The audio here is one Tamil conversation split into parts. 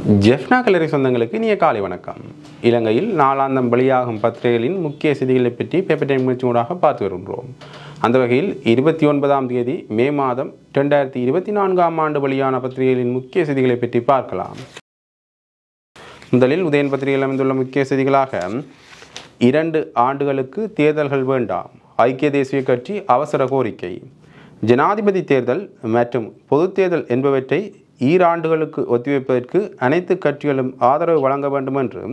ஜெஃப்னா கல்லறை சொந்தங்களுக்கு இனிய காலை வணக்கம். இலங்கையில் நாளாந்தம் வெளியாகும் பத்திரிகைகளின் முக்கிய செய்திகளை பற்றி பேப்பர் டைம் முயற்சியூடாக பார்த்து வருகின்றோம். அந்த வகையில் 29ஆம் தேதி மே மாதம் 2024ஆம் ஆண்டு வெளியான பத்திரிகைகளின் முக்கிய செய்திகளை பற்றி பார்க்கலாம். முதலில் உதயன் பத்திரிகையில் அமைந்துள்ள முக்கிய செய்திகளாக 2 ஆண்டுகளுக்கு தேர்தல்கள் வேண்டாம், ஐக்கிய தேசிய கட்சி அவசர கோரிக்கை. ஜனாதிபதி தேர்தல் மற்றும் பொது தேர்தல் என்பவற்றை ஈராண்டுகளுக்கு ஒத்திவைப்பதற்கு அனைத்து கட்சிகளும் ஆதரவு வழங்க வேண்டும் என்று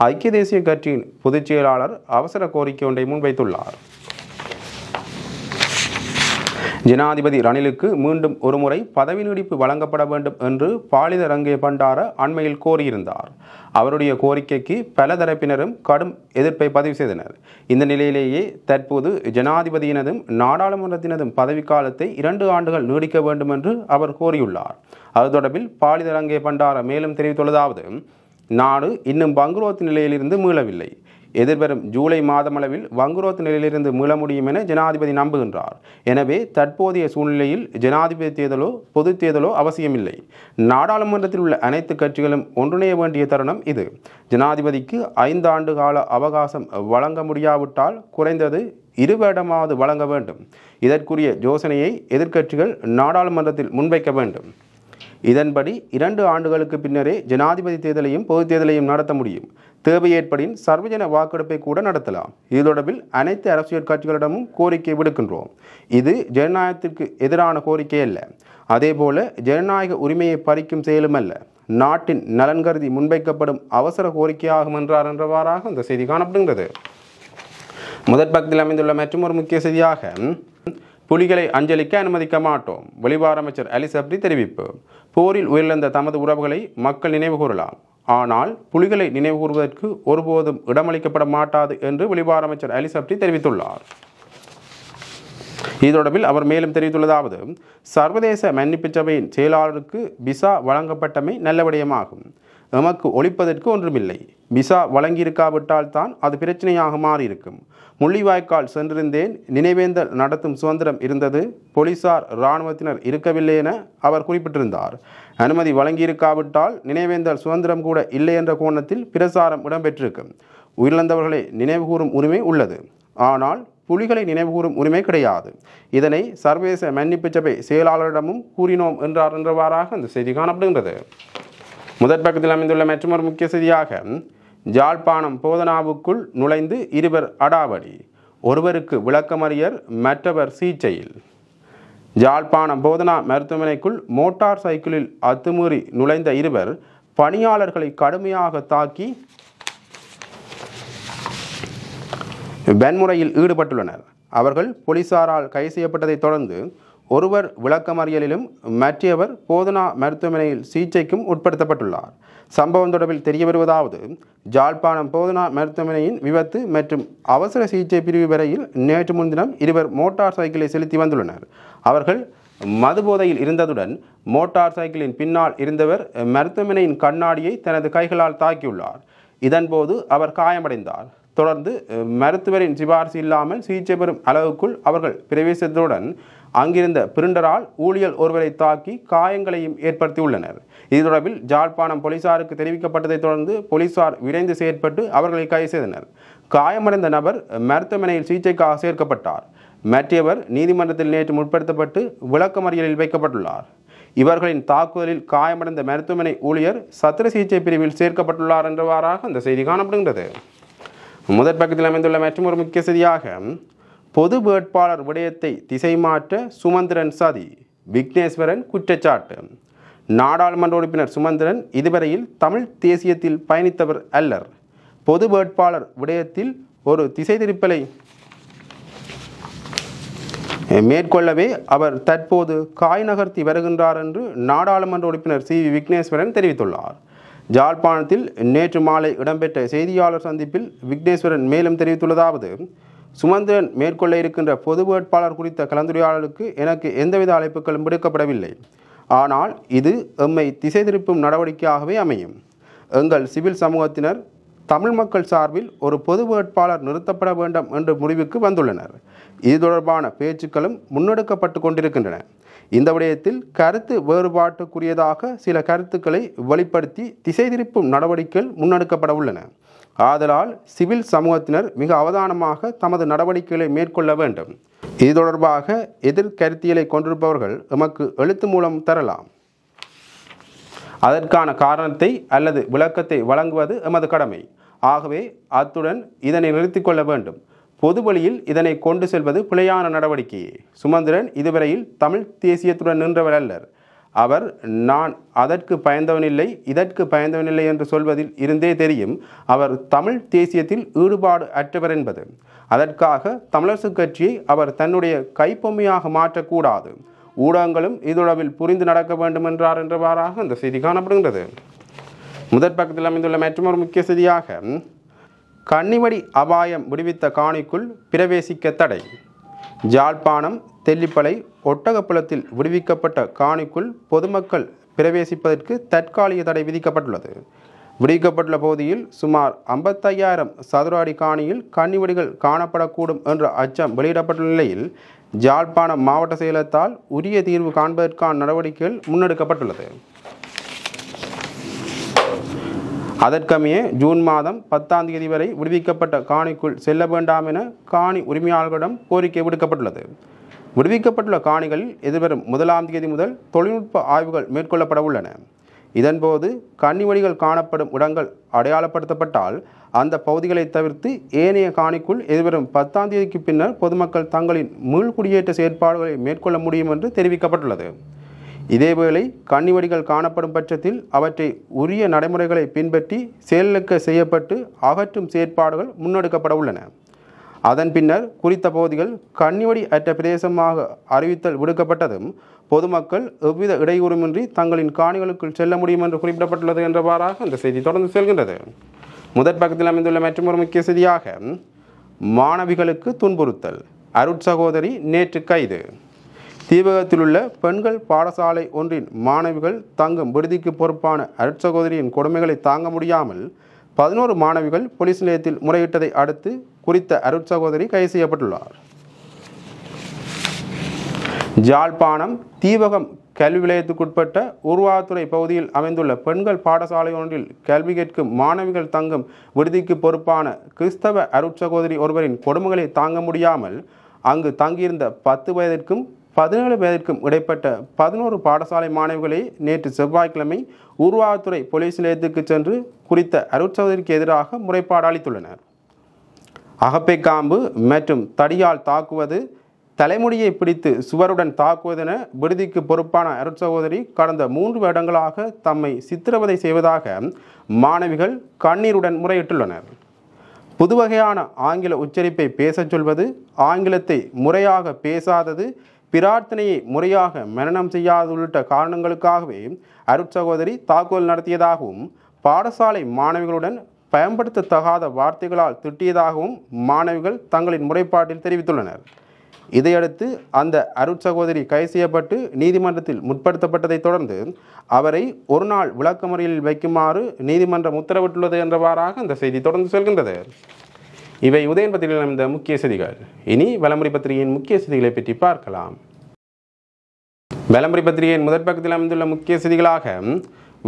ஐக்கிய தேசிய கட்சியின் பொதுச் செயலாளர் அவசர கோரிக்கை ஒன்றை முன்வைத்துள்ளார். ஜனாதிபதி ரணிலுக்கு மீண்டும் ஒருமுறை பதவி நீடிப்பு வழங்கப்பட வேண்டும் என்று பாலித ரங்கே பண்டார அண்மையில் கோரியிருந்தார். அவருடைய கோரிக்கைக்கு பல தரப்பினரும் கடும் எதிர்ப்பை பதிவு செய்தனர். இந்த நிலையிலேயே தற்போது ஜனாதிபதியினதும் நாடாளுமன்றத்தினதும் பதவிக்காலத்தை 2 ஆண்டுகள் நீடிக்க வேண்டும் என்று அவர் கோரியுள்ளார். அது தொடர்பில் பாலித ரங்கே பண்டார மேலும் தெரிவித்துள்ளதாவது: நாடு இன்னும் வங்குரோத்து நிலையிலிருந்து மீளவில்லை. எதிர்வரும் ஜூலை மாதமளவில் வங்குரோத்து நிலையிலிருந்து மீள முடியும் என ஜனாதிபதி நம்புகின்றார். எனவே தற்போதைய சூழ்நிலையில் ஜனாதிபதி தேர்தலோ பொது தேர்தலோ அவசியமில்லை. நாடாளுமன்றத்தில் உள்ள அனைத்து கட்சிகளும் ஒன்றிணைய வேண்டிய தருணம் இது. ஜனாதிபதிக்கு 5 ஆண்டு கால அவகாசம் வழங்க முடியாவிட்டால் குறைந்தது 2 வருடமாவது வழங்க வேண்டும். இதற்குரிய யோசனையை எதிர்க்கட்சிகள் நாடாளுமன்றத்தில் முன்வைக்க வேண்டும். இதன்படி 2 ஆண்டுகளுக்கு பின்னரே ஜனாதிபதி தேர்தலையும் பொது தேர்தலையும் நடத்த முடியும். தேவை ஏற்படின் சர்வஜன வாக்கெடுப்பை கூட நடத்தலாம். இது தொடர்பில் அனைத்து அரசியல் கட்சிகளிடமும் கோரிக்கை விடுக்கின்றோம். இது ஜனநாயகத்திற்கு எதிரான கோரிக்கை அல்ல, அதேபோல ஜனநாயக உரிமையை பறிக்கும் செயலும் அல்ல, நாட்டின் நலன் கருதி முன்வைக்கப்படும் அவசர கோரிக்கையாகும் என்றார் என்றவாறாக இந்த செய்தி காணப்படுகிறது. முதற் பக்கத்தில் அமைந்துள்ள மற்றொரு முக்கிய செய்தியாக, புலிகளை அஞ்சலிக்க அனுமதிக்க மாட்டோம், வெளிவார அமைச்சர் அலி சப்ரி தெரிவிப்பு. போரில் உயிரிழந்த தமது உறவுகளை மக்கள் நினைவு கூறலாம், ஆனால் புலிகளை நினைவு கூறுவதற்கு ஒருபோதும் இடமளிக்கப்பட மாட்டாது என்று வெளிவார அமைச்சர் அலி சப்ரி தெரிவித்துள்ளார். இது தொடர்பில் அவர் மேலும் தெரிவித்துள்ளதாவது: சர்வதேச மன்னிப்பு சபையின் செயலாளருக்கு விசா வழங்கப்பட்டமை நல்ல விடயமாகும். எமக்கு ஒழிப்பதற்கு ஒன்றுமில்லை. விசா வழங்கியிருக்காவிட்டால் தான் அது பிரச்சனையாக மாறியிருக்கும். முள்ளிவாய்க்கால் சென்றிருந்தேன், நினைவேந்தல் நடத்தும் சுதந்திரம் இருந்தது, போலீசார் இராணுவத்தினர் இருக்கவில்லை என அவர் குறிப்பிட்டிருந்தார். அனுமதி வழங்கியிருக்காவிட்டால் நினைவேந்தல் சுதந்திரம் கூட இல்லை என்ற கோணத்தில் பிரசாரம் இடம்பெற்றிருக்கும். உயிரிழந்தவர்களை நினைவுகூறும் உரிமை உள்ளது, ஆனால் புலிகளை நினைவுகூறும் உரிமை கிடையாது. இதனை சர்வதேச மன்னிப்பு சபை செயலாளரிடமும் கூறினோம் என்றார் என்றவாறாக அந்த செய்தி காணப்படுகின்றது. முதற் பக்கத்தில் அமைந்துள்ள மற்றொரு முக்கிய செய்தியாக, யாழ்ப்பாணம் போதனாவுக்குள் நுழைந்து 2 அடாவடி, ஒருவருக்கு விளக்கமறியர், மற்றவர் சிகிச்சையில். யாழ்ப்பாணம் போதனா மருத்துவமனைக்குள் மோட்டார் சைக்கிளில் அத்துமீறி நுழைந்த 2 பணியாளர்களை கடுமையாக தாக்கி வன்முறையில் ஈடுபட்டுள்ளனர். அவர்கள் போலீசாரால் கைது செய்யப்பட்டதைத் தொடர்ந்து ஒருவர் விளக்கமறியலிலும் மற்றவர் போதனா மருத்துவமனையில் சிகிச்சைக்கும் உட்படுத்தப்பட்டுள்ளார். சம்பவம் தொடர்பில் தெரிய வருவதாவது: யாழ்ப்பாணம் போதனா மருத்துவமனையின் விபத்து மற்றும் அவசர சிகிச்சை பிரிவு வரையில் நேற்று முன்தினம் 2 மோட்டார் சைக்கிளை செலுத்தி வந்துள்ளனர். அவர்கள் மது போதையில் இருந்ததுடன் மோட்டார் சைக்கிளின் பின்னால் இருந்தவர் மருத்துவமனையின் கண்ணாடியை தனது கைகளால் தாக்கியுள்ளார். இதன்போது அவர் காயமடைந்தார். தொடர்ந்து மருத்துவரின் சிபாரிசு இல்லாமல் சிகிச்சை பெறும் அளவுக்குள் அவர்கள் பிரவேசித்ததுடன் அங்கிருந்த பிரிண்டரால் ஊழியர் ஒருவரை தாக்கி காயங்களையும் ஏற்படுத்தியுள்ளனர். இது தொடர்பில் யாழ்ப்பாணம் போலீசாருக்கு தெரிவிக்கப்பட்டதைத் தொடர்ந்து போலீசார் விரைந்து செயற்பட்டு அவர்களை கைது செய்தனர். காயமடைந்த நபர் மருத்துவமனையில் சிகிச்சைக்காக சேர்க்கப்பட்டார். மற்றவர் நீதிமன்றத்தில் நேற்று முற்படுத்தப்பட்டு விளக்கமறியலில் வைக்கப்பட்டுள்ளார். இவர்களின் தாக்குதலில் காயமடைந்த மருத்துவமனை ஊழியர் சத்திர சிகிச்சை பிரிவில் சேர்க்கப்பட்டுள்ளார் என்றவாறாக அந்த செய்தி காணப்படுகின்றது. முதற் பக்கத்தில் அமைந்துள்ள மற்றொரு முக்கிய செய்தியாக, பொது வேட்பாளர் விடயத்தை திசை மாற்ற சுமந்திரன் சதி, விக்னேஸ்வரன் குற்றச்சாட்டு. நாடாளுமன்ற உறுப்பினர் சுமந்திரன் இதுவரையில் தமிழ் தேசியத்தில் பயணித்தவர் அல்லர். பொது வேட்பாளர் விடயத்தில் ஒரு திசை திருப்பலை மேற்கொள்ளவே அவர் தற்போது காய் நகர்த்தி வருகின்றார் என்று நாடாளுமன்ற உறுப்பினர் CV விக்னேஸ்வரன் தெரிவித்துள்ளார். யாழ்ப்பாணத்தில் நேற்று மாலை இடம்பெற்ற செய்தியாளர் சந்திப்பில் விக்னேஸ்வரன் மேலும் தெரிவித்துள்ளதாவது: சுமந்திரன் மேற்கொள்ள இருக்கின்ற பொது வேட்பாளர் குறித்த கலந்துரையாடலுக்கு எனக்கு எந்தவித அழைப்புகளும் விடுக்கப்படவில்லை. ஆனால் இது எம்மை திசை திருப்பும் நடவடிக்கையாகவே அமையும். எங்கள் சிவில் சமூகத்தினர் தமிழ் மக்கள் சார்பில் ஒரு பொது வேட்பாளர் நிறுத்தப்பட வேண்டும் என்ற முடிவுக்கு வந்துள்ளனர். இது தொடர்பான பேச்சுக்களும் முன்னெடுக்கப்பட்டு கொண்டிருக்கின்றன. இந்த விடயத்தில் கருத்து வேறுபாட்டுக்குரியதாக சில கருத்துக்களை வெளிப்படுத்தி திசை திருப்பும் நடவடிக்கைகள் முன்னெடுக்கப்பட உள்ளன. ஆதலால் சிவில் சமூகத்தினர் மிக அவதானமாக தமது நடவடிக்கைகளை மேற்கொள்ள வேண்டும். இது தொடர்பாக எதிர்கருத்தியலை கொண்டிருப்பவர்கள் எமக்கு எழுத்து மூலம் தரலாம். அதற்கான காரணத்தை அல்லது விளக்கத்தை வழங்குவது எமது கடமை. ஆகவே அத்துடன் இதனை நிறுத்திக் கொள்ள வேண்டும். பொது வழியில் இதனை கொண்டு செல்வது பிழையான நடவடிக்கையே. சுமந்திரன் இதுவரையில் தமிழ் தேசியத்துடன் நின்றவர் அல்லர். அவர் நான் அதற்கு பயந்தவனில்லை இதற்கு பயந்தவனில்லை என்று சொல்வதில் இருந்தே தெரியும் அவர் தமிழ் தேசியத்தில் ஈடுபாடு அற்றவர் என்பது. அதற்காக தமிழரசு கட்சியை அவர் தன்னுடைய கைப்பொம்மையாக மாற்றக்கூடாது. ஊடகங்களும் இதொடர்பில் புரிந்து நடக்க வேண்டும் என்றார் என்றவாறாக அந்த செய்தி காணப்படுகின்றது. முதற் பக்கத்தில் அமைந்துள்ள மற்றொரு முக்கிய செய்தியாக கன்னிவடி அபாயம் விடுவித்த காணிக்குள் பிரவேசிக்க தடை. யாழ்ப்பாணம் தெல்லிப்பளை ஒட்டகப்புலத்தில் விடுவிக்கப்பட்ட காணிக்குள் பொதுமக்கள் பிரவேசிப்பதற்கு தற்காலிக தடை விதிக்கப்பட்டுள்ளது. விடுவிக்கப்பட்டுள்ள பகுதியில் சுமார் 55,000 சதுர அடி காணியில் கன்னிவடிகள் காணப்படக்கூடும் என்ற அச்சம் வெளியிடப்பட்டுள்ள நிலையில் யாழ்ப்பாணம் மாவட்ட செயலகத்தால் உரிய தீர்வு காண்பதற்கான நடவடிக்கைகள் முன்னெடுக்கப்பட்டுள்ளது. அதற்கமைய ஜூன் மாதம் 10ஆம் தேதி வரை விடுவிக்கப்பட்ட காணிக்குள் செல்ல வேண்டாம் என காணி உரிமையாளர்களிடம் கோரிக்கை விடுக்கப்பட்டுள்ளது. விடுவிக்கப்பட்டுள்ள காணிகளில் எதிர்வரும் 1ஆம் தேதி முதல் தொழில்நுட்ப ஆய்வுகள் மேற்கொள்ளப்பட உள்ளன. இதன்போது கன்னிவடிகள் காணப்படும் இடங்கள் அடையாளப்படுத்தப்பட்டால் அந்த பகுதிகளை தவிர்த்து ஏனைய காணிக்குள் எதிர்வரும் 10ஆம் தேதிக்கு பின்னர் பொதுமக்கள் தங்களின் மீள்குடியேற்ற செயற்பாடுகளை மேற்கொள்ள முடியும் என்று தெரிவிக்கப்பட்டுள்ளது. இதேவேளை கன்னிவடிகள் காணப்படும் பட்சத்தில் அவற்றை உரிய நடைமுறைகளை பின்பற்றி செயலிழக்க செய்யப்பட்டு அகற்றும் செயற்பாடுகள் முன்னெடுக்கப்பட உள்ளன. அதன் பின்னர் குறித்த பகுதிகள் கன்னிவடி அற்ற பிரதேசமாக அறிவித்தல் விடுக்கப்பட்டதும் பொதுமக்கள் எவ்வித இடையூறுமின்றி தங்களின் காணிகளுக்குள் செல்ல முடியும் என்று குறிப்பிடப்பட்டுள்ளது என்றவாறாக அந்த செய்தி தொடர்ந்து செல்கின்றது. முதற் பக்கத்தில் அமைந்துள்ள மற்றொரு முக்கிய செய்தியாக மாணவிகளுக்கு துன்புறுத்தல். அருட்சகோதரி நேற்று கைது. தீவகத்தில் உள்ள பெண்கள் பாடசாலை ஒன்றின் மாணவிகள் தங்கும் விடுதிக்கு பொறுப்பான அருட்சகோதரியின் கொடுமைகளை தாங்க முடியாமல் 11 மாணவிகள் போலீஸ் நிலையத்தில் முறையிட்டதை அடுத்து குறித்த அருட்சகோதரி கைது செய்யப்பட்டுள்ளார். யாழ்ப்பாணம் தீவகம் கல்வி நிலையத்துக்குட்பட்ட உருவாத்துறை பகுதியில் அமைந்துள்ள பெண்கள் பாடசாலை ஒன்றில் கல்வி கேட்கும் மாணவிகள் தங்கும் விடுதிக்கு பொறுப்பான கிறிஸ்தவ அருட்சகோதரி ஒருவரின் கொடுமைகளை தாங்க முடியாமல் அங்கு தங்கியிருந்த 10 வயதிற்கும் 17 வயதிற்கும் இடைப்பட்ட 11 பாடசாலை மாணவிகளை நேற்று செவ்வாய்க்கிழமை உருவாத்துறை போலீஸ் நிலையத்துக்கு சென்று குறித்த அருட்சகோதரிக்கு எதிராக முறைப்பாடு அளித்துள்ளனர். அகப்பை காம்பு மற்றும் தடியால் தாக்குவது, தலைமுடியை பிடித்து சுவருடன் தாக்குவதென விடுதிக்கு பொறுப்பான அருட்சகோதரி கடந்த 3 வருடங்களாக தம்மை சித்திரவதை செய்வதாக மாணவிகள் கண்ணீருடன் முறையிட்டுள்ளனர். புதுவகையான ஆங்கில உச்சரிப்பை பேசச் சொல்வது, ஆங்கிலத்தை முறையாக பேசாதது, பிரார்த்தனையை முறையாக மனனம் செய்யாது உள்ளிட்ட காரணங்களுக்காகவே அருட்சகோதரி தாக்குதல் நடத்தியதாகவும் பாடசாலை மாணவிகளுடன் பயன்படுத்தத்தகாத வார்த்தைகளால் திட்டியதாகவும் மாணவிகள் தங்களின் முறைப்பாட்டில் தெரிவித்துள்ளனர். இதையடுத்து அந்த அருட்சகோதரி கைது செய்யப்பட்டு நீதிமன்றத்தில் முற்படுத்தப்பட்டதைத் தொடர்ந்து அவரை ஒரு நாள் விளக்கமறியலில் வைக்குமாறு நீதிமன்றம் உத்தரவிட்டுள்ளது என்றவாறாக அந்த செய்தி தொடர்ந்து செல்கின்றது. இவை உதயன் பத்திரிகையில் அமைந்த முக்கிய செய்திகள். இனி வலம்புரி பத்திரிகையின் முக்கிய செய்திகளை பற்றி பார்க்கலாம். வலம்புரி பத்திரிகையின் முதற் பக்கத்தில் அமைந்துள்ள முக்கிய செய்திகளாக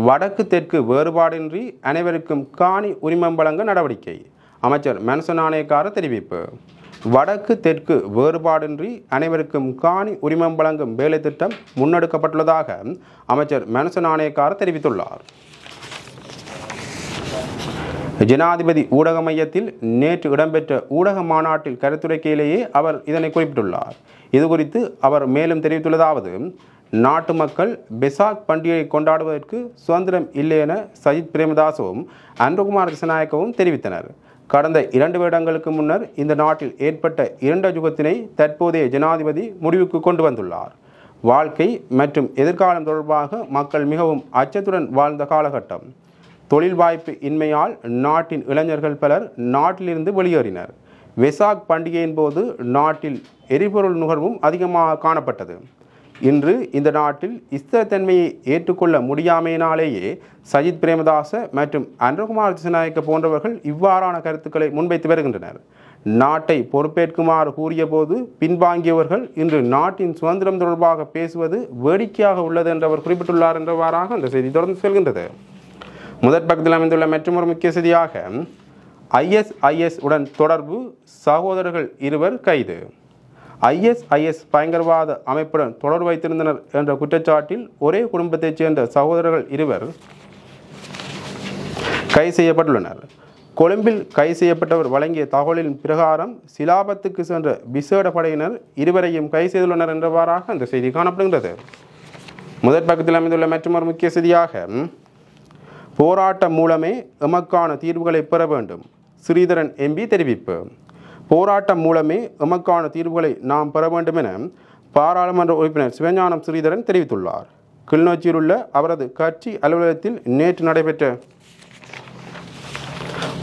வடக்கு தெற்கு வேறுபாடின்றி அனைவருக்கும் காணி உரிமம் வழங்க நடவடிக்கை. அமைச்சர் மன்சூர் நாணயக்கார தெரிவிப்பு. வடக்கு தெற்கு வேறுபாடின்றி அனைவருக்கும் காணி உரிமம் வழங்கும் வேலை திட்டம் முன்னெடுக்கப்பட்டுள்ளதாக அமைச்சர் மன்சூர் நாணயக்கார தெரிவித்துள்ளார். ஜனாதிபதி ஊடக மையத்தில் நேற்று இடம்பெற்ற ஊடக மாநாட்டில் கருத்துரைக்கையிலேயே அவர் இதனை குறிப்பிட்டுள்ளார். இதுகுறித்து அவர் மேலும் தெரிவித்துள்ளதாவது, நாட்டு மக்கள் பெசாக் பண்டிகையை கொண்டாடுவதற்கு சுதந்திரம் இல்லை என சஜித் பிரேமதாசவும் அன்றகுமார் திசாநாயக்கவும் தெரிவித்தனர். கடந்த 2 வருடங்களுக்கு முன்னர் இந்த நாட்டில் ஏற்பட்ட இருண்ட யுகத்தினை தற்போதைய ஜனாதிபதி முடிவுக்கு கொண்டு வந்துள்ளார். வாழ்க்கை மற்றும் எதிர்காலம் தொடர்பாக மக்கள் மிகவும் அச்சத்துடன் வாழ்ந்த காலகட்டம். தொழில் வாய்ப்பு இன்மையால் நாட்டின் இளைஞர்கள் பலர் நாட்டிலிருந்து வெளியேறினர். வெசாக் பண்டிகையின் போது நாட்டில் எரிபொருள் நுகர்வும் அதிகமாக காணப்பட்டது. இன்று இந்த நாட்டில் ஸ்திரத்தன்மையை ஏற்றுக்கொள்ள முடியாமையினாலேயே சஜித் பிரேமதாச மற்றும் அன்றகுமார் திசாநாயக்க போன்றவர்கள் இவ்வாறான கருத்துக்களை முன்வைத்து வருகின்றனர். நாட்டை பொறுப்பேற்குமாறு கூறியபோது பின்வாங்கியவர்கள் இன்று நாட்டின் சுதந்திரம் தொடர்பாக பேசுவது வேடிக்கையாக உள்ளது என்று அவர் குறிப்பிட்டுள்ளார் என்றவாறாக அந்த செய்தி தொடர்ந்து செல்கின்றது. முதற் பக்கத்தில் அமைந்துள்ள மற்றொரு முக்கிய செய்தியாக ISIS உடன் தொடர்பு சகோதரர்கள் இருவர் கைது. ISIS பயங்கரவாத அமைப்புடன் தொடர்பு வைத்திருந்தனர் என்ற குற்றச்சாட்டில் ஒரே குடும்பத்தைச் சேர்ந்த சகோதரர்கள் இருவர் கைது செய்யப்பட்டுள்ளனர். கொழும்பில் கைது செய்யப்பட்டவர் வழங்கிய தகவலின் பிரகாரம் சிலாபத்துக்கு சென்ற விசேட படையினர் இருவரையும் கைது செய்துள்ளனர் என்றவாறாக அந்த செய்தி காணப்படுகின்றது. முதற் பக்கத்தில் அமைந்துள்ள மற்றொரு முக்கிய செய்தியாக போராட்டம் மூலமே எமக்கான தீர்வுகளை பெற வேண்டும், ஸ்ரீதரன் MP தெரிவிப்பு. போராட்டம் மூலமே எமக்கான தீர்வுகளை நாம் பெற வேண்டும் என பாராளுமன்ற உறுப்பினர் சிவஞானம் ஸ்ரீதரன் தெரிவித்துள்ளார். கிளிநொச்சியில் உள்ள அவரது கட்சி அலுவலகத்தில் நேற்று நடைபெற்ற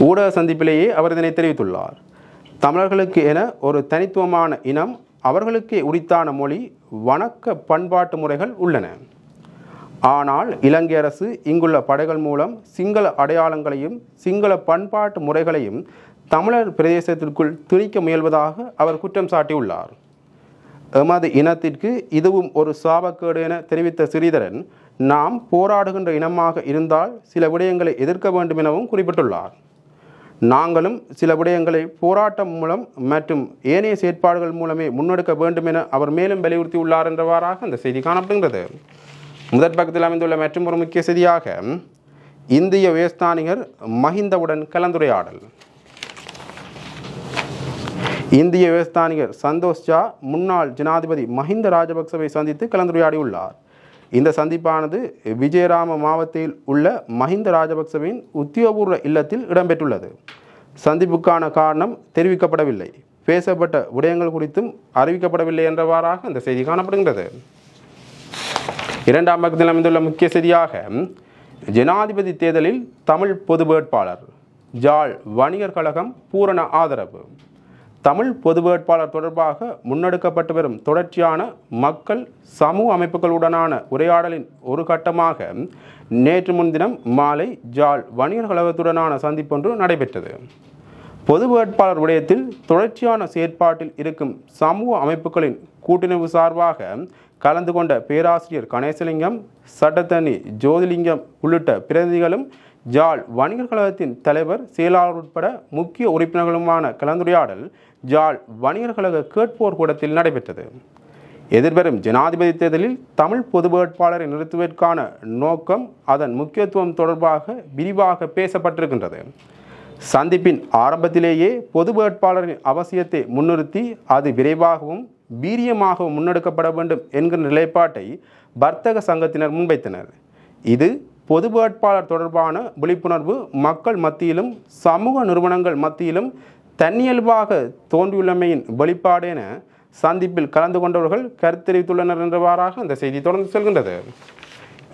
ஊடக சந்திப்பிலேயே அவர் இதனை தெரிவித்துள்ளார். தமிழர்களுக்கு என ஒரு தனித்துவமான இனம், அவர்களுக்கே உரித்தான மொழி, வணக்க பண்பாட்டு முறைகள் உள்ளன. ஆனால் இலங்கை அரசு இங்குள்ள படைகள் மூலம் சிங்கள அடையாளங்களையும் சிங்கள பண்பாட்டு முறைகளையும் தமிழர் பிரதேசத்திற்குள் திணிக்க முயல்வதாக அவர் குற்றம் சாட்டியுள்ளார். எமது இனத்திற்கு இதுவும் ஒரு சாபக்கேடு என தெரிவித்த ஸ்ரீதரன், நாம் போராடுகின்ற இனமாக இருந்தால் சில விடயங்களை எதிர்க்க வேண்டும் எனவும் குறிப்பிட்டுள்ளார். நாங்களும் சில விடயங்களை போராட்டம் மூலம் மற்றும் ஏனைய செயற்பாடுகள் மூலமே முன்னெடுக்க வேண்டும் என அவர் மேலும் வலியுறுத்தியுள்ளார் என்றவாறாக அந்த செய்தி காணப்படுகிறது. முதற் பக்கத்தில் அமைந்துள்ள மற்றொரு முக்கிய செய்தியாக இந்திய உயர்ஸ்தானிகர் மஹிந்தவுடன் கலந்துரையாடல். இந்திய உயர்ஸ்தானிகர் சந்தோஷ் ஜா முன்னாள் ஜனாதிபதி மஹிந்த ராஜபக்சவை சந்தித்து கலந்துரையாடியுள்ளார். இந்த சந்திப்பானது விஜயராம மாவட்டத்தில் உள்ள மஹிந்த ராஜபக்சவின் உத்தியோகபூர்வ இல்லத்தில் இடம்பெற்றுள்ளது. சந்திப்புக்கான காரணம் தெரிவிக்கப்படவில்லை, பேசப்பட்ட விடயங்கள் குறித்தும் அறிவிக்கப்படவில்லை என்றவாறாக அந்த செய்தி காணப்படுகின்றது. இரண்டாம் பக்கத்தில் அமைந்துள்ள முக்கிய செய்தியாக ஜனாதிபதி தேர்தலில் தமிழ் பொது வேட்பாளர் ஜாழ் வணிகர் கழகம் பூரண ஆதரவு. தமிழ் பொது வேட்பாளர் தொடர்பாக முன்னெடுக்கப்பட்டு வரும் தொடர்ச்சியான மக்கள் சமூக அமைப்புகளுடனான உரையாடலின் ஒரு கட்டமாக நேற்று முன்தினம் மாலை ஜாழ் வணிகர் கழகத்துடனான சந்திப்பொன்று நடைபெற்றது. பொது வேட்பாளர் விடயத்தில் தொடர்ச்சியான செயற்பாட்டில் இருக்கும் சமூக அமைப்புகளின் கூட்டிணைவு சார்பாக கலந்து கொண்ட பேராசிரியர் கணேசலிங்கம், சட்டத்தரணி ஜோதிலிங்கம் உள்ளிட்ட பிரதிநிதிகளும் ஜாழ் வணிகர் கழகத்தின் தலைவர், செயலாளர் உட்பட முக்கிய உறுப்பினர்களுமான கலந்துரையாடல் ஜாழ் வணிகர் கழக கேட்போர் கூடத்தில் நடைபெற்றது. எதிர்வரும் ஜனாதிபதி தேர்தலில் தமிழ் பொது வேட்பாளரை நிறுத்துவதற்கான நோக்கம், அதன் முக்கியத்துவம் தொடர்பாக விரிவாக பேசப்பட்டிருக்கின்றது. சந்திப்பின் ஆரம்பத்திலேயே பொது வேட்பாளரின் அவசியத்தை முன்னிறுத்தி அது விரைவாகவும் வீரியமாகவும் முன்னெடுக்கப்பட வேண்டும் என்கிற நிலைப்பாட்டை வர்த்தக சங்கத்தினர் முன்வைத்தனர். இது பொது வேட்பாளர் தொடர்பான விழிப்புணர்வு மக்கள் மத்தியிலும் சமூக நிறுவனங்கள் மத்தியிலும் தன்னியல்பாக தோன்றியுள்ளமையின் வெளிப்பாடு என சந்திப்பில் கலந்து கொண்டவர்கள் கருத்து தெரிவித்துள்ளனர் என்றவாறாக அந்த செய்தி தொடர்ந்து செல்கின்றது.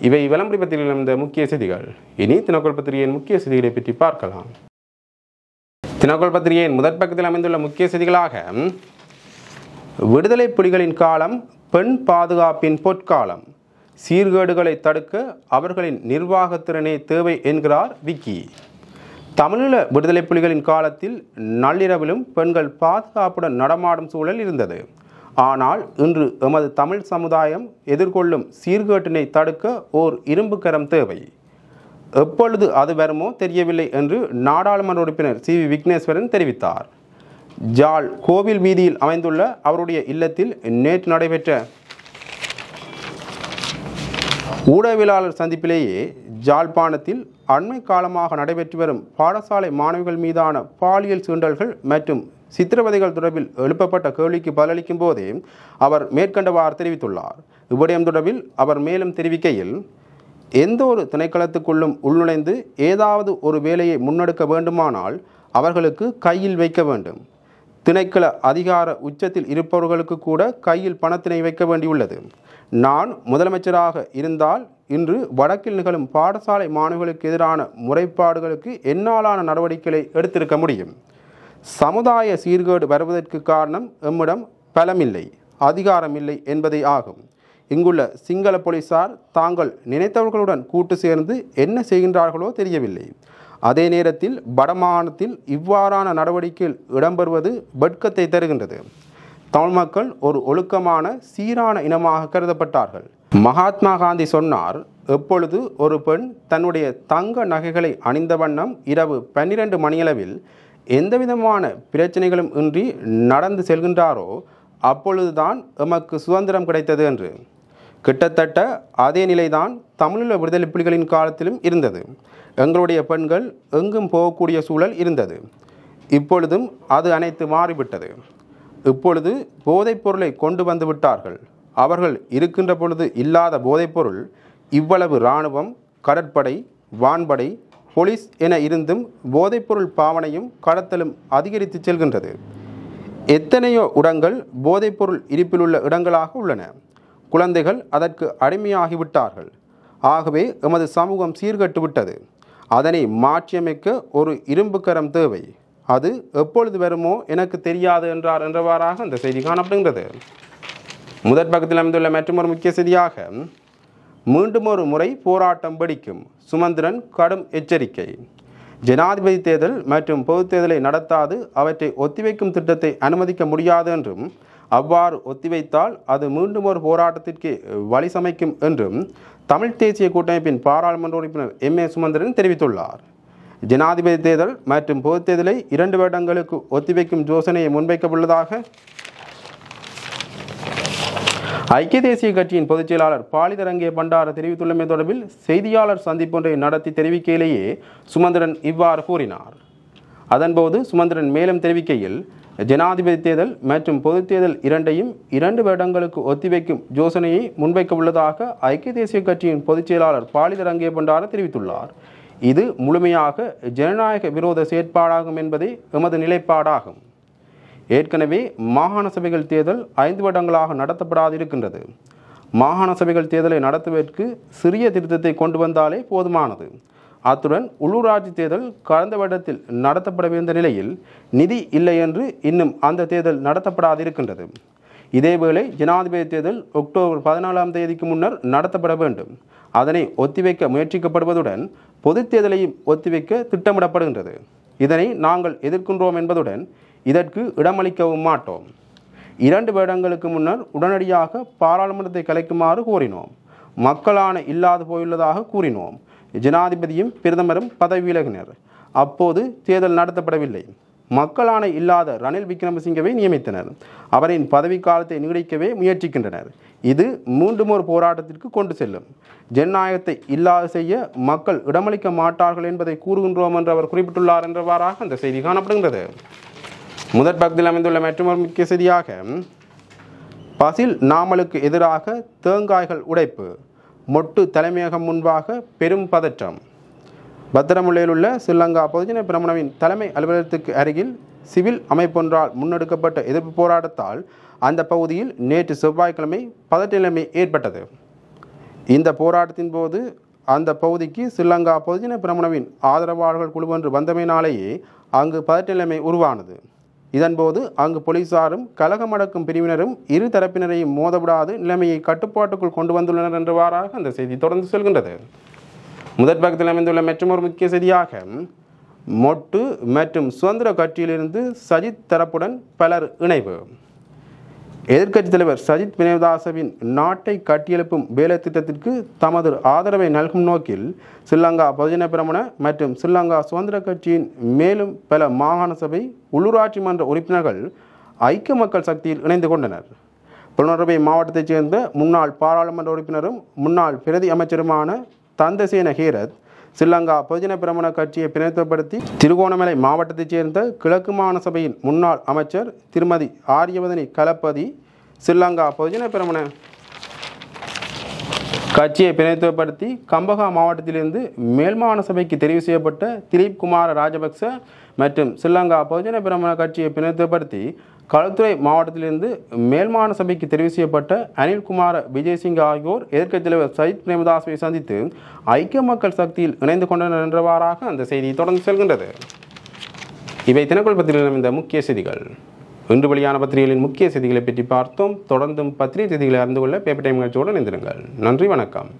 இவை விளம்பர பத்திரிகையில் இருந்த முக்கிய செய்திகள். இனி தினக்குரல் பத்திரிகையின் முக்கிய செய்திகளை பற்றி பார்க்கலாம். தினக்குரல் பத்திரிகையின் முதற் பக்கத்தில் அமைந்துள்ள முக்கிய செய்திகளாக விடுதலை புலிகளின் காலம் பெண் பாதுகாப்பின் பொற்காலம், சீர்கேடுகளை தடுக்க அவர்களின் நிர்வாகத்திறனே தேவை என்கிறார் விக்கி. தமிழீழ விடுதலை புலிகளின் காலத்தில் நள்ளிரவிலும் பெண்கள் பாதுகாப்புடன் நடமாடும் சூழல் இருந்தது. ஆனால் இன்று எமது தமிழ் சமுதாயம் எதிர்கொள்ளும் சீர்கேட்டினை தடுக்க ஓர் இரும்பு கரம் தேவை. எப்பொழுது அது வருமோ தெரியவில்லை என்று நாடாளுமன்ற உறுப்பினர் CV விக்னேஸ்வரன் தெரிவித்தார். ஜாழ் கோவில் வீதியில் அமைந்துள்ள அவருடைய இல்லத்தில் நேற்று நடைபெற்ற ஊடகவியலாளர் சந்திப்பிலேயே ஜாழ்ப்பாணத்தில் அண்மை காலமாக நடைபெற்று வரும் பாடசாலை மாணவிகள் மீதான பாலியல் சீண்டல்கள் மற்றும் சித்திரவதைகள் தொடர்பில் எழுப்பப்பட்ட கேள்விக்கு பதிலளிக்கும் போதே அவர் மேற்கண்டவாறு தெரிவித்துள்ளார். இவ்விடயம் தொடர்பில் அவர் மேலும் தெரிவிக்கையில், எந்த ஒரு திணைக்களத்துக்குள்ளும் உள்நுழைந்து ஏதாவது ஒரு வேலையை முன்னெடுக்க வேண்டுமானால் அவர்களுக்கு கையில் வைக்க வேண்டும். திணைக்கள அதிகார உச்சத்தில் இருப்பவர்களுக்கு கூட கையில் பணத்தினை வைக்க வேண்டியுள்ளது. நான் முதலமைச்சராக இருந்தால் இன்று வடக்கில் நிகழும் பாடசாலை மாணவர்களுக்கு எதிரான முறைப்பாடுகளுக்கு என்னாலான நடவடிக்கைகளை எடுத்திருக்க முடியும். சமுதாய சீர்கேடு வருவதற்கு காரணம் எம்மிடம் பலமில்லை, அதிகாரமில்லை என்பதே ஆகும். இங்குள்ள சிங்கள போலீசார் தாங்கள் நினைத்தவர்களுடன் கூட்டு சேர்ந்து என்ன செய்கின்றார்களோ தெரியவில்லை. அதே நேரத்தில் வடமாகாணத்தில் இவ்வாறான நடவடிக்கைகள் இடம்பெறுவது வெட்கத்தை தருகின்றது. தமிழ் மக்கள் ஒரு ஒழுக்கமான சீரான இனமாக கருதப்பட்டார்கள். மகாத்மா காந்தி சொன்னார், எப்பொழுது ஒரு பெண் தன்னுடைய தங்க நகைகளை அணிந்த வண்ணம் இரவு 12 மணியளவில் எந்தவிதமான பிரச்சனைகளும் இன்றி நடந்து செல்கின்றாரோ அப்பொழுதுதான் எமக்கு சுதந்திரம் கிடைத்தது என்று. கிட்டத்தட்ட அதே நிலைதான் தமிழீழ விடுதலை புலிகளின் காலத்திலும் இருந்தது. எங்களுடைய பெண்கள் எங்கும் போகக்கூடிய சூழல் இருந்தது. இப்பொழுதும் அது அனைத்து மாறிவிட்டது. இப்பொழுது போதைப்பொருளை கொண்டு வந்து விட்டார்கள். அவர்கள் இருக்கின்ற பொழுது இல்லாத போதைப்பொருள் இவ்வளவு இராணுவம், கடற்படை, வான்படை, போலீஸ் என இருந்தும் போதைப்பொருள் பாவனையும் கடத்தலும் அதிகரித்து செல்கின்றது. எத்தனையோ இடங்கள் போதைப்பொருள் இருப்பிலுள்ள இடங்களாக உள்ளன. குழந்தைகள் அதற்கு அடிமையாகிவிட்டார்கள். ஆகவே எமது சமூகம் சீர்கட்டுவிட்டது. அதனை மாற்றியமைக்க ஒரு இரும்பு கரம் தேவை. அது எப்பொழுது வருமோ எனக்கு தெரியாது என்றார் என்றவாறாக அந்த செய்தி காணப்படுகின்றது. முதற் பக்கத்தில் அமைந்துள்ள மற்றொரு முக்கிய செய்தியாக, மீண்டும் ஒரு முறை போராட்டம் வெடிக்கும், சுமந்திரன் கடும் எச்சரிக்கை. ஜனாதிபதி தேர்தல் மற்றும் பொதுத் தேர்தலை நடத்தாது அவற்றை ஒத்திவைக்கும் திட்டத்தை அனுமதிக்க முடியாது என்றும், அவ்வாறு ஒத்திவைத்தால் அது மீண்டும் ஒரு போராட்டத்திற்கு வழி சமைக்கும் என்றும் தமிழ் தேசிய கூட்டமைப்பின் பாராளுமன்ற உறுப்பினர் M.A. சுமந்திரன் தெரிவித்துள்ளார். ஜனாதிபதி தேர்தல் மற்றும் பொதுத் தேர்தலை 2 வருடங்களுக்கு ஒத்திவைக்கும் யோசனையை முன்வைக்கவுள்ளதாக ஐக்கிய தேசிய கட்சியின் பொதுச் செயலாளர் பாலித ரங்கே பண்டார தெரிவித்துள்ளமை தொடர்பில் செய்தியாளர் சந்திப்பொன்றை நடத்தி தெரிவிக்கையிலேயே சுமந்திரன் இவ்வாறு கூறினார். அதன்போது சுமந்திரன் மேலும் தெரிவிக்கையில், ஜனாதிபதி தேர்தல் மற்றும் பொதுத் தேர்தல் இரண்டையும் 2 வருடங்களுக்கு ஒத்திவைக்கும் யோசனையை முன்வைக்க உள்ளதாக ஐக்கிய தேசிய கட்சியின் பொதுச் செயலாளர் பாலித ரங்கே பண்டார தெரிவித்துள்ளார். இது முழுமையாக ஜனநாயக விரோத செயற்பாடாகும் என்பதே எமது நிலைப்பாடாகும். ஏற்கனவே மாகாண சபைகள் தேர்தல் 5 வருடங்களாக நடத்தப்படாதிருக்கின்றது. மாகாண சபைகள் தேர்தலை நடத்துவதற்கு சிறிய திருத்தத்தை கொண்டு வந்தாலே போதுமானது. அத்துடன் உள்ளூராட்சி தேர்தல் கடந்த வருடத்தில் நடத்தப்படவிருந்த நிலையில் நிதி இல்லை என்று இன்னும் அந்த தேர்தல் நடத்தப்படாதிருக்கின்றது. இதேவேளை ஜனாதிபதி தேர்தல் அக்டோபர் 14ஆம் தேதிக்கு முன்னர் நடத்தப்பட வேண்டும். அதனை ஒத்திவைக்க முயற்சிக்கப்படுவதுடன் பொதுத் தேர்தலையும் ஒத்திவைக்க திட்டமிடப்படுகின்றது. இதனை நாங்கள் எதிர்க்கின்றோம் என்பதுடன் இதற்கு இடமளிக்கவும் மாட்டோம். 2 வருடங்களுக்கு முன்னர் உடனடியாக பாராளுமன்றத்தை கலைக்குமாறு கோரினோம். மக்களான இல்லாது போயுள்ளதாக கூறினோம். ஜனாதிபதியும் பிரதமரும் பதவி விலகினர். அப்போது தேர்தல் நடத்தப்படவில்லை. மக்களான இல்லாத ரணில் விக்ரமசிங்கவை நியமித்தனர். அவரின் பதவி காலத்தை நீடிக்கவே முயற்சிக்கின்றனர். இது மீண்டும் ஒரு போராட்டத்திற்கு கொண்டு செல்லும். ஜனநாயகத்தை இல்லாது செய்ய மக்கள் இடமளிக்க மாட்டார்கள் என்பதை கூறுகின்றோம் என்று அவர் குறிப்பிட்டுள்ளார் என்றவாறாக அந்த செய்தி காணப்படுகின்றது. முதற் பக்கத்தில் அமைந்துள்ள மற்றொரு முக்கிய செய்தியாக, பசில் நாமலுக்கு எதிராக தேங்காய்கள் உடைப்பு, மொட்டு தலைமையகம் முன்பாக பெரும் பதற்றம். பத்திரமுல்லையில் உள்ள ஸ்ரீலங்கா பொதுஜன பிரமுனவின் தலைமை அலுவலகத்துக்கு அருகில் சிவில் அமைப்பொன்றால் முன்னெடுக்கப்பட்ட எதிர்ப்பு போராட்டத்தால் அந்த பகுதியில் நேற்று செவ்வாய்க்கிழமை பதற்ற நிலைமை ஏற்பட்டது. இந்த போராட்டத்தின் போது அந்த பகுதிக்கு ஸ்ரீலங்கா பொதுஜன பிரமுனவின் ஆதரவாளர்கள் குழுவொன்று வந்தமையினாலேயே அங்கு பதற்ற நிலைமை உருவானது. இதன்போது அங்கு போலீசாரும் கலகமடக்கும் பிரிவினரும் இரு தரப்பினரையும் மோதவிடாது நிலைமையை கட்டுப்பாட்டுக்குள் கொண்டு வந்துள்ளனர் என்றவாறாக அந்த செய்தி தொடர்ந்து செல்கின்றது. முதற் பக்கத்தில் அமைந்துள்ள மற்றொரு முக்கிய செய்தியாக, மொட்டு மற்றும் சுதந்திர கட்சியிலிருந்து சஜித் தரப்புடன் பலர் இணைவு. எதிர்க்கட்சித் தலைவர் சஜித் பிரேமதாசவின் நாட்டை கட்டியெழுப்பும் வேலை திட்டத்திற்கு தமது ஆதரவை நல்கும் நோக்கில் ஸ்ரீலங்கா பொதுஜன பிரமுன மற்றும் ஸ்ரீலங்கா சுதந்திர கட்சியின் மேலும் பல மாகாண சபை உள்ளூராட்சி மன்ற உறுப்பினர்கள் ஐக்கிய மக்கள் சக்தியில் இணைந்து கொண்டனர். புலனறுவை மாவட்டத்தைச் சேர்ந்த முன்னாள் பாராளுமன்ற உறுப்பினரும் முன்னாள் பிரதி அமைச்சருமான தந்தசேன ஹேரத் ஸ்ரீலங்கா பொதுஜன பிரமுன கட்சியை பிரதிநிதித்துவப்படுத்தி திருகோணமலை மாவட்டத்தைச் சேர்ந்த கிழக்கு மாகாண சபையின் முன்னாள் அமைச்சர் திருமதி ஆரியவதனி கலப்பதி ஸ்ரீலங்கா பொதுஜன பிரமுன கட்சியை பிரதிநிதித்துவப்படுத்தி கம்பகா மாவட்டத்திலிருந்து மேல் மாகாண சபைக்கு தெரிவு செய்யப்பட்ட திலீப் குமார ராஜபக்ச மற்றும் ஸ்ரீலங்கா பொதுஜன பிரமுன கட்சியை பிரதிநிதித்துவப்படுத்தி களுத்துறை மாவட்டத்திலிருந்து மேல் மாகாண சபைக்கு தெரிவு செய்யப்பட்ட அனில்குமார விஜயசிங்க ஆகியோர் எதிர்க்கட்சித் தலைவர் சஜித் பிரேமதாசவை சந்தித்து ஐக்கிய மக்கள் சக்தியில் இணைந்து கொண்டனர் என்றவாறாக அந்த செய்தி தொடர்ந்து செல்கின்றது. இவை தினக்குள் பத்திரிகையில் இந்த முக்கிய செய்திகள். இன்று வெளியான பத்திரிகைகளின் முக்கிய செய்திகளை பற்றி பார்த்தோம். தொடர்ந்தும் பத்திரிகை செய்திகளை அறிந்து கொள்ள பேப்பர் டைம் நிகழ்ச்சியோடு இணைந்திருங்கள். நன்றி, வணக்கம்.